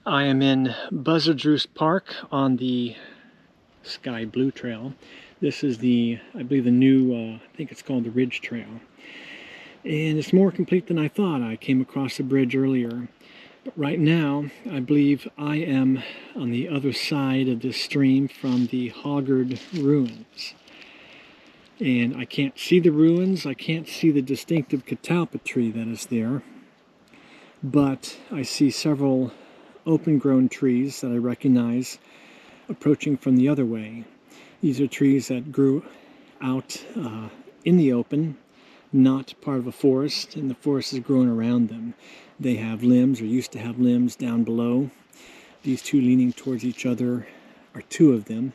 I am in Buzzard's Roost Park on the Sky Blue Trail. This is I believe the new, I think it's called the Ridge Trail. And it's more complete than I thought. I came across the bridge earlier. But right now, I believe I am on the other side of this stream from the Hoggard ruins. And I can't see the ruins, I can't see the distinctive catalpa tree that is there. But I see several open-grown trees that I recognize approaching from the other way. These are trees that grew out in the open, not part of a forest, and the forest is growing around them. They have limbs, or used to have limbs, down below. These two leaning towards each other are two of them.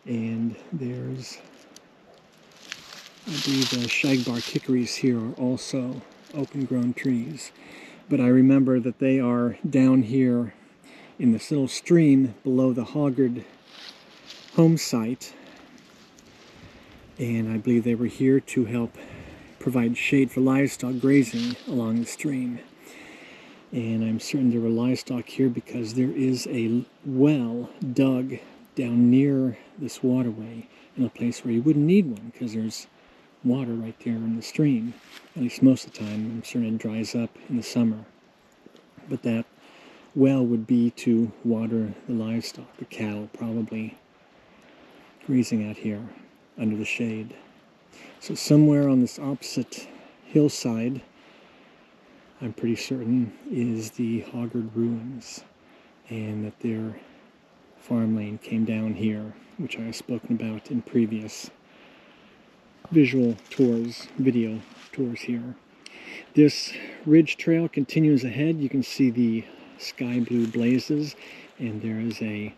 And there's, I believe, the shagbark hickories here are also open-grown trees. But I remember that they are down here in this little stream below the Hoggard home site. And I believe they were here to help provide shade for livestock grazing along the stream. And I'm certain there were livestock here because there is a well dug down near this waterway in a place where you wouldn't need one because there's water right there in the stream. At least most of the time. I'm certain it dries up in the summer. But that well would be to water the livestock, the cattle probably grazing out here under the shade. So somewhere on this opposite hillside, I'm pretty certain, is the Hoggard ruins, and that their farm lane came down here, which I have spoken about in previous visual tours, video tours here. This ridge trail continues ahead. You can see the sky blue blazes, and there is a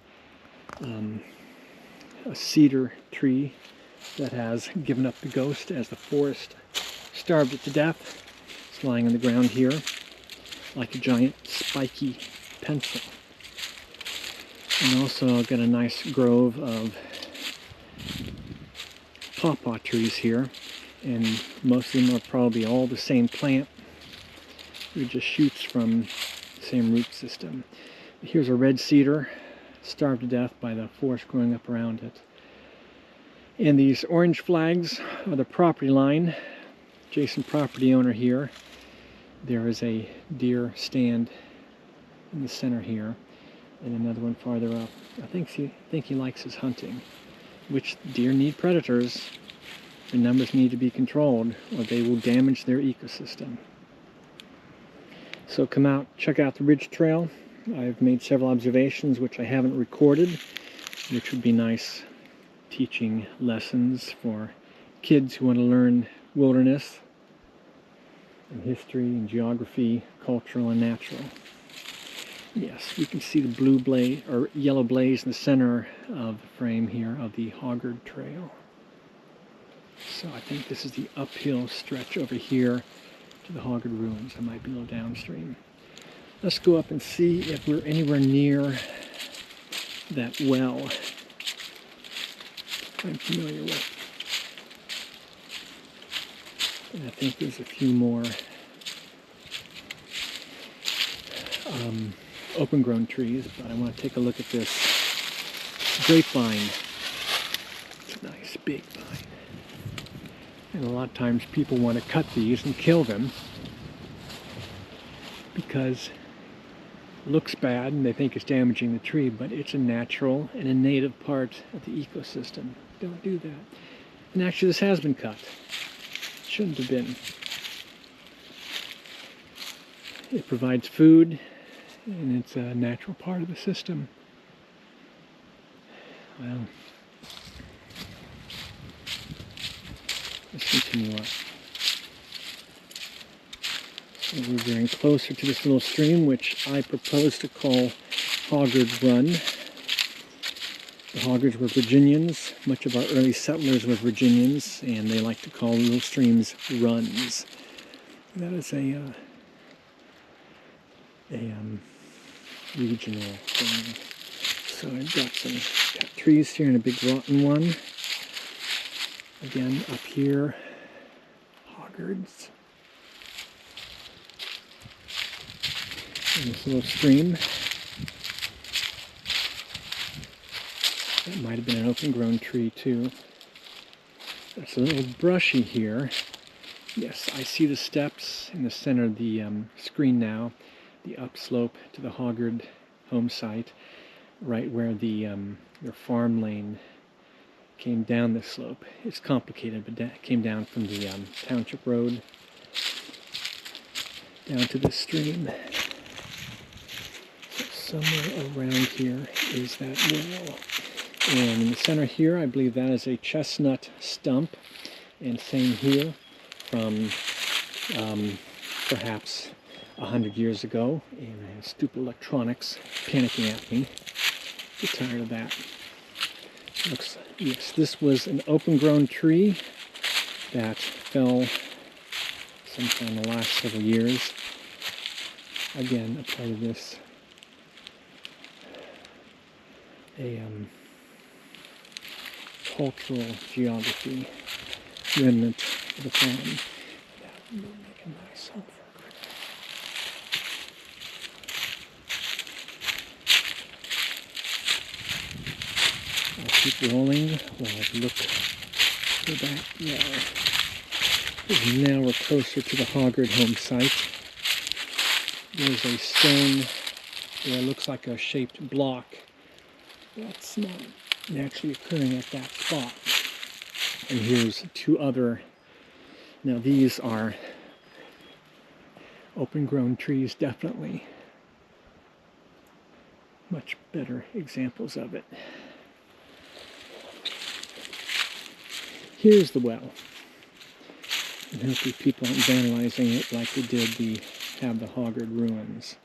cedar tree that has given up the ghost as the forest starved it to death. It's lying on the ground here like a giant spiky pencil. And also I've got a nice grove of pawpaw trees here, and most of them are probably all the same plant. It just shoots from the same root system. Here's a red cedar, starved to death by the forest growing up around it. And these orange flags are the property line. Adjacent property owner here. There is a deer stand in the center here, and another one farther up. I think he likes his hunting, which deer need predators. The numbers need to be controlled, or they will damage their ecosystem. So come out, check out the Ridge Trail. I've made several observations which I haven't recorded, which would be nice teaching lessons for kids who want to learn wilderness and history and geography, cultural and natural. Yes, you can see the blue blaze or yellow blaze in the center of the frame here of the Hoggard Trail. So I think this is the uphill stretch over here to the Hoggard ruins. I might be a little downstream. Let's go up and see if we're anywhere near that well I'm familiar with. And I think there's a few more open-grown trees, but I want to take a look at this grapevine. It's a nice big vine. And a lot of times people want to cut these and kill them because it looks bad and they think it's damaging the tree, but it's a natural and a native part of the ecosystem. Don't do that. And actually this has been cut. It shouldn't have been. It provides food and it's a natural part of the system. Well, let's continue on. So we're getting closer to this little stream, which I propose to call Hoggard Run. The Hoggards were Virginians. Much of our early settlers were Virginians, and they like to call little streams runs. That is a regional thing. So I've got some trees here and a big rotten one. Again, up here, Hoggards. And this little stream. That might have been an open-grown tree too. It's a little brushy here. Yes, I see the steps in the center of the screen now. The upslope to the Hoggard home site, right where the their farm lane came down this slope. It's complicated, but that came down from the township road down to the stream. So somewhere around here is that wall. And in the center here, I believe that is a chestnut stump. And same here from perhaps 100 years ago. And I have stupid electronics panicking at me. Get tired of that. Looks, yes, this was an open-grown tree that fell sometime in the last several years. Again, a part of this cultural geography remnant of the farm. That will make a nice home for a critter. I'll keep rolling while I look for that well. And now we're closer to the Hoggard home site. There's a stone there, looks like a shaped block. That's not naturally occurring at that spot. And here's two other, now these are open-grown trees, definitely. Much better examples of it. Here's the well. And hopefully people aren't vandalizing it like they did the Hoggard ruins.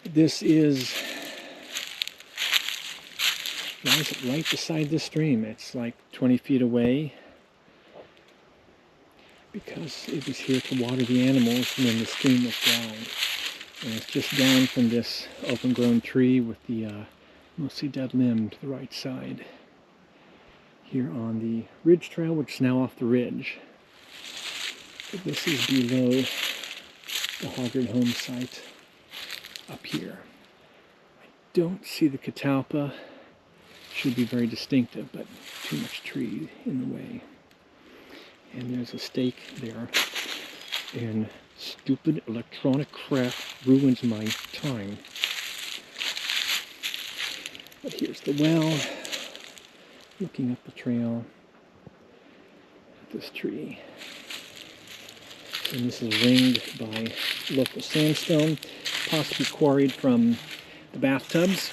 This is, why is it right beside the stream? It's like 20 feet away because it was here to water the animals when the stream was dry. And it's just down from this open-grown tree with the mostly dead limb to the right side. Here on the ridge trail, which is now off the ridge. But this is below the Hoggard home site up here. I don't see the catalpa. Should be very distinctive, but too much tree in the way. And there's a stake there. And stupid electronic crap ruins my time. But here's the well. Looking up the trail at this tree. And this is ringed by local sandstone, possibly quarried from the bathtubs.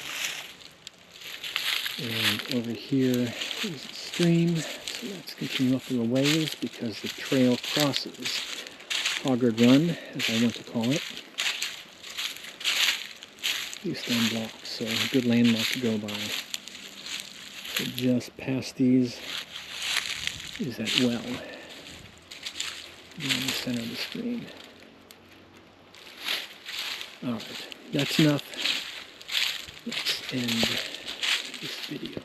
And over here is a stream, so let's continue up a little ways because the trail crosses Hoggard Run, as I want to call it. These stone blocks, so a good landmark to go by. So just past these is that well in the center of the stream. Alright, that's enough. Let's end this video.